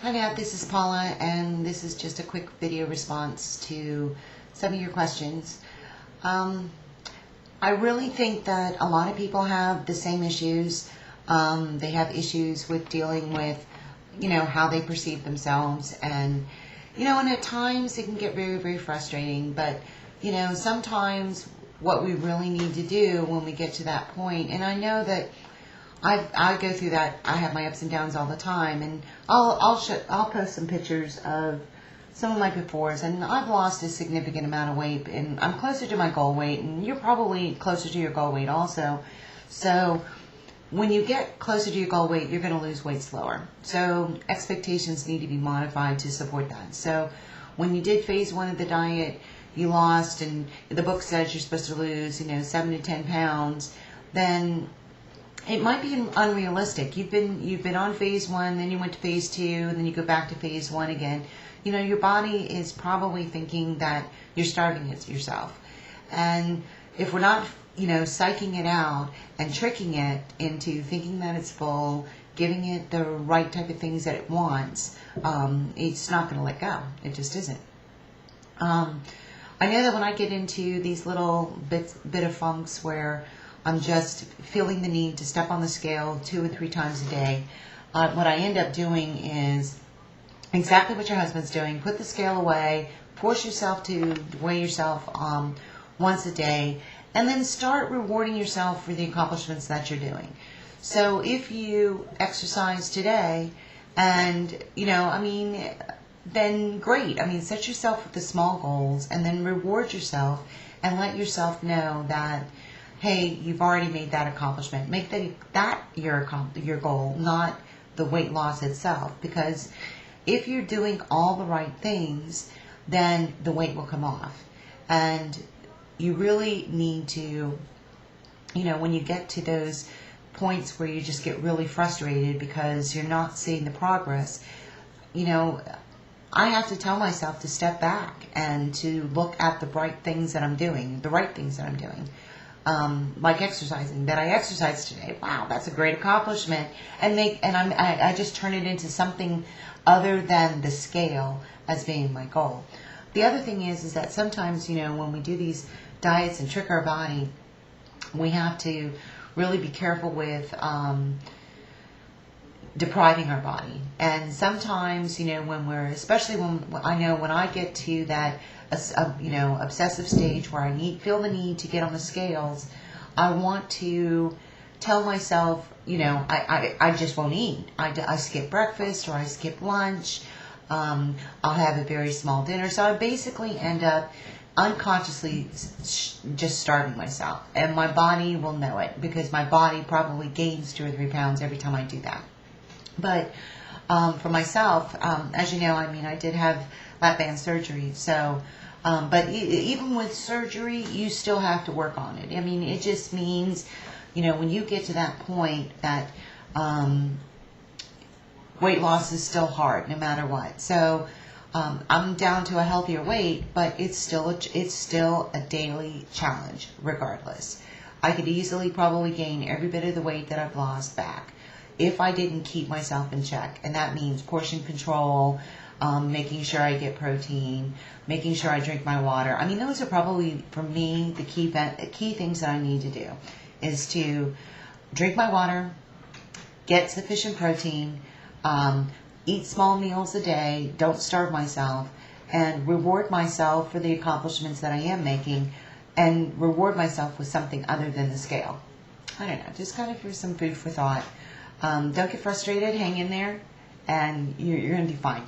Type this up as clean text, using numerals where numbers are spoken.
Hi Nat, this is Paula, and this is just a quick video response to some of your questions. I really think that a lot of people have the same issues. They have issues with dealing with, how they perceive themselves, and, and at times it can get very, very frustrating, but, sometimes what we really need to do when we get to that point, and I know that I go through that. I have my ups and downs all the time, and I'll post some pictures of some of my befores, and I've lost a significant amount of weight, and I'm closer to my goal weight, and you're probably closer to your goal weight also. So when you get closer to your goal weight, you're going to lose weight slower. So expectations need to be modified to support that. So when you did phase 1 of the diet, you lost, and the book says you're supposed to lose, 7 to 10 pounds, then it might be unrealistic. You've been on phase 1, then you went to phase 2, and then you go back to phase 1 again. Your body is probably thinking that you're starving it yourself. And if we're not, psyching it out and tricking it into thinking that it's full, giving it the right type of things that it wants, it's not going to let go. It just isn't. I know that when I get into these little bit of funks where I'm just feeling the need to step on the scale 2 or 3 times a day, what I end up doing is exactly what your husband's doing. Put the scale away, force yourself to weigh yourself once a day, and then start rewarding yourself for the accomplishments that you're doing. So if you exercise today and, then great. Set yourself with the small goals and then reward yourself and let yourself know that, hey, you've already made that accomplishment. Make that your goal, not the weight loss itself. Because if you're doing all the right things, then the weight will come off. And you really need to, when you get to those points where you just get really frustrated because you're not seeing the progress, I have to tell myself to step back and to look at the right things that I'm doing, like exercising. That I exercised today. Wow, that's a great accomplishment. And I just turn it into something other than the scale as being my goal. The other thing is that sometimes, when we do these diets and trick our body, we have to really be careful with depriving our body. And sometimes, especially when I get to that, obsessive stage where I feel the need to get on the scales, I want to tell myself, I just won't eat. I skip breakfast or I skip lunch. I'll have a very small dinner. So I basically end up unconsciously just starving myself. And my body will know it because my body probably gains 2 or 3 pounds every time I do that. But for myself, as you know, I did have lap band surgery. So, but even with surgery, you still have to work on it. It just means, when you get to that point that weight loss is still hard no matter what. So I'm down to a healthier weight, but it's still a daily challenge regardless. I could easily probably gain every bit of the weight that I've lost back if I didn't keep myself in check. And that means portion control, making sure I get protein, making sure I drink my water. Those are probably, for me, the key things that I need to do is to drink my water, get sufficient protein, eat small meals a day, don't starve myself, and reward myself for the accomplishments that I am making, and reward myself with something other than the scale. I don't know, just kind of here's some food for thought. Don't get frustrated, hang in there, and you're going to be fine.